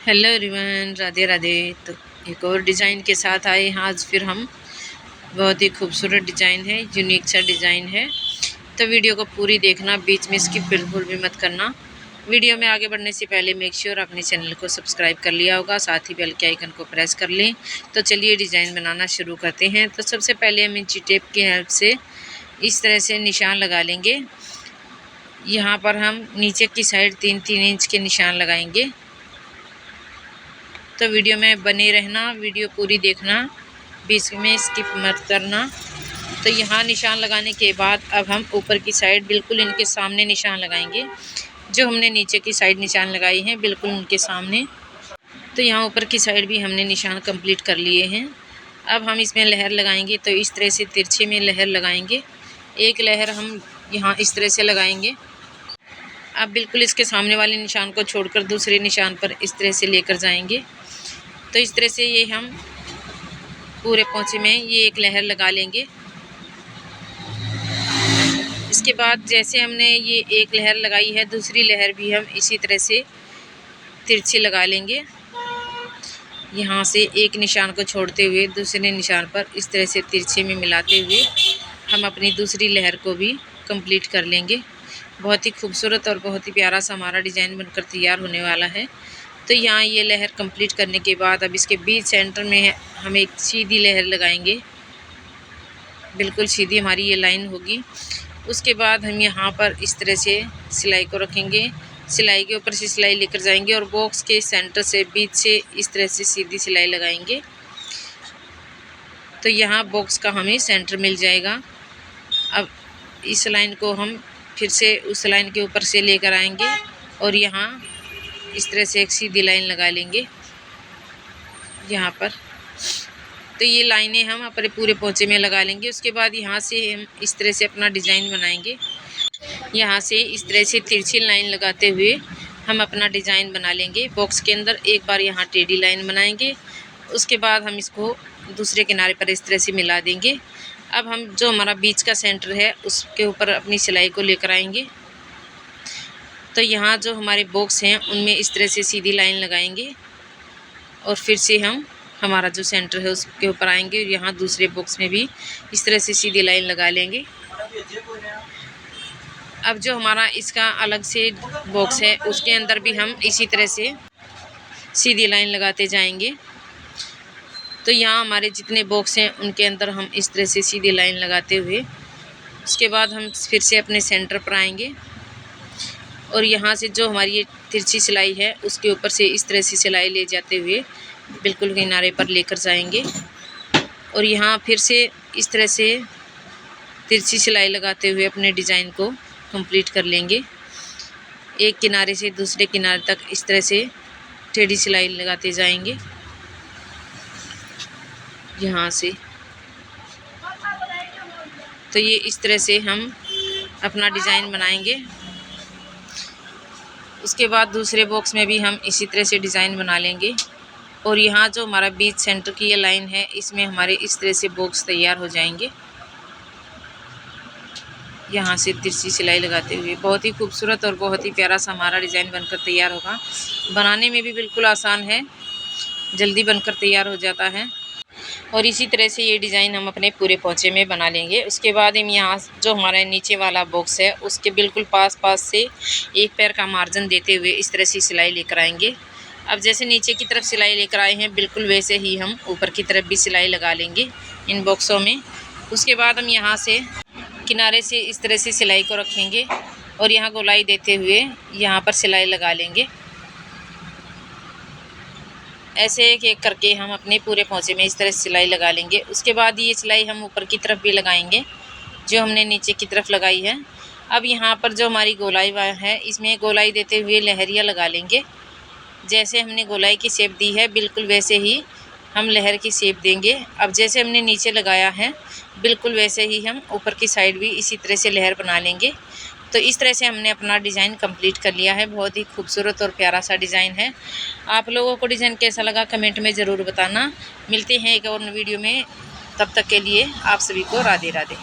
Hello everyone, Radhe Radhe. तो एक और डिज़ाइन के साथ आए हैं आज फिर हम। बहुत ही खूबसूरत डिज़ाइन है, यूनिक सा डिज़ाइन है। तो वीडियो को पूरी देखना, बीच में स्किप बिल्कुल भी मत करना। वीडियो में आगे बढ़ने से पहले मेक श्योर अपने चैनल को सब्सक्राइब कर लिया होगा, साथ ही बेल के आइकन को प्रेस कर लें। तो चलिए डिज़ाइन बनाना शुरू करते हैं। तो सबसे पहले हम इंची टेप की हेल्प से इस तरह से निशान लगा लेंगे। यहाँ पर हम नीचे की साइड 3-3 इंच के निशान लगाएंगे। तो वीडियो में बने रहना, वीडियो पूरी देखना, बीच में स्किप मत करना। तो यहाँ निशान लगाने के बाद अब हम ऊपर की साइड बिल्कुल इनके सामने निशान लगाएंगे। जो हमने नीचे की साइड निशान लगाई हैं बिल्कुल उनके सामने। तो यहाँ ऊपर की साइड भी हमने निशान कंप्लीट कर लिए हैं। अब हम इसमें लहर लगाएंगे। तो इस तरह से तिरछे में लहर लगाएंगे। एक लहर हम यहाँ इस तरह से लगाएंगे। अब बिल्कुल इसके सामने वाले निशान को छोड़कर दूसरे निशान पर इस तरह से लेकर जाएंगे। तो इस तरह से ये हम पूरे पोंचे में ये एक लहर लगा लेंगे। इसके बाद जैसे हमने ये एक लहर लगाई है, दूसरी लहर भी हम इसी तरह से तिरछी लगा लेंगे। यहाँ से एक निशान को छोड़ते हुए दूसरे निशान पर इस तरह से तिरछे में मिलाते हुए हम अपनी दूसरी लहर को भी कंप्लीट कर लेंगे। बहुत ही खूबसूरत और बहुत ही प्यारा सा हमारा डिज़ाइन बनकर तैयार होने वाला है। तो यहाँ ये लहर कंप्लीट करने के बाद अब इसके बीच सेंटर में हम एक सीधी लहर लगाएंगे। बिल्कुल सीधी हमारी ये लाइन होगी। उसके बाद हम यहाँ पर इस तरह से सिलाई को रखेंगे। सिलाई के ऊपर से सिलाई लेकर जाएंगे और बॉक्स के सेंटर से बीच से इस तरह से सीधी सिलाई लगाएंगे। तो यहाँ बॉक्स का हमें सेंटर मिल जाएगा। अब इस लाइन को हम फिर से उस लाइन के ऊपर से लेकर आएंगे और यहाँ इस तरह से एक सीधी लाइन लगा लेंगे यहाँ पर। तो ये लाइनें हम अपने पूरे पोंचे में लगा लेंगे। उसके बाद यहाँ से हम इस तरह से अपना डिज़ाइन बनाएंगे। यहाँ से इस तरह से तिरछी लाइन लगाते हुए हम अपना डिज़ाइन बना लेंगे। बॉक्स के अंदर एक बार यहाँ टेढ़ी लाइन बनाएंगे। उसके बाद हम इसको दूसरे किनारे पर इस तरह से मिला देंगे। अब हम जो हमारा बीच का सेंटर है उसके ऊपर अपनी सिलाई को लेकर आएंगे। तो यहाँ जो हमारे बॉक्स हैं उनमें इस तरह से सीधी लाइन लगाएंगे और फिर से हम हमारा जो सेंटर है उसके ऊपर आएंगे और यहाँ दूसरे बॉक्स में भी इस तरह से सीधी लाइन लगा लेंगे। अब जो हमारा इसका अलग से बॉक्स है उसके अंदर भी हम इसी तरह से सीधी लाइन लगाते जाएंगे। तो यहाँ हमारे जितने बॉक्स हैं उनके अंदर हम इस तरह से सीधी लाइन लगाते हुए उसके बाद हम फिर से अपने सेंटर पर आएंगे और यहाँ से जो हमारी ये तिरछी सिलाई है उसके ऊपर से इस तरह से सिलाई ले जाते हुए बिल्कुल किनारे पर लेकर जाएंगे और यहाँ फिर से इस तरह से तिरछी सिलाई लगाते हुए अपने डिज़ाइन को कंप्लीट कर लेंगे। एक किनारे से दूसरे किनारे तक इस तरह से टेढ़ी सिलाई लगाते जाएंगे यहाँ से। तो ये इस तरह से हम अपना डिज़ाइन बनाएंगे। उसके बाद दूसरे बॉक्स में भी हम इसी तरह से डिज़ाइन बना लेंगे और यहाँ जो हमारा बीच सेंटर की ये लाइन है इसमें हमारे इस तरह से बॉक्स तैयार हो जाएंगे। यहाँ से तिरछी सिलाई लगाते हुए बहुत ही खूबसूरत और बहुत ही प्यारा सा हमारा डिज़ाइन बनकर तैयार होगा। बनाने में भी बिल्कुल आसान है, जल्दी बनकर तैयार हो जाता है। और इसी तरह से ये डिज़ाइन हम अपने पूरे पोंचे में बना लेंगे। उसके बाद हम यहाँ जो हमारा नीचे वाला बॉक्स है उसके बिल्कुल पास से एक पैर का मार्जिन देते हुए इस तरह से सिलाई लेकर आएंगे। अब जैसे नीचे की तरफ सिलाई लेकर आए हैं बिल्कुल वैसे ही हम ऊपर की तरफ भी सिलाई लगा लेंगे इन बॉक्सों में। उसके बाद हम यहाँ से किनारे से इस तरह से सिलाई को रखेंगे और यहाँ गोलाई देते हुए यहाँ पर सिलाई लगा लेंगे। ऐसे एक एक करके हम अपने पूरे पोंचे में इस तरह से सिलाई लगा लेंगे। उसके बाद ये सिलाई हम ऊपर की तरफ भी लगाएंगे जो हमने नीचे की तरफ लगाई है। अब यहाँ पर जो हमारी गोलाई है इसमें गोलाई देते हुए लहरिया लगा लेंगे। जैसे हमने गोलाई की शेप दी है बिल्कुल वैसे ही हम लहर की शेप देंगे। अब जैसे हमने नीचे लगाया है बिल्कुल वैसे ही हम ऊपर की साइड भी इसी तरह से लहर बना लेंगे। तो इस तरह से हमने अपना डिज़ाइन कंप्लीट कर लिया है। बहुत ही खूबसूरत और प्यारा सा डिज़ाइन है। आप लोगों को डिज़ाइन कैसा लगा कमेंट में ज़रूर बताना। मिलते हैं एक और वीडियो में, तब तक के लिए आप सभी को राधे राधे।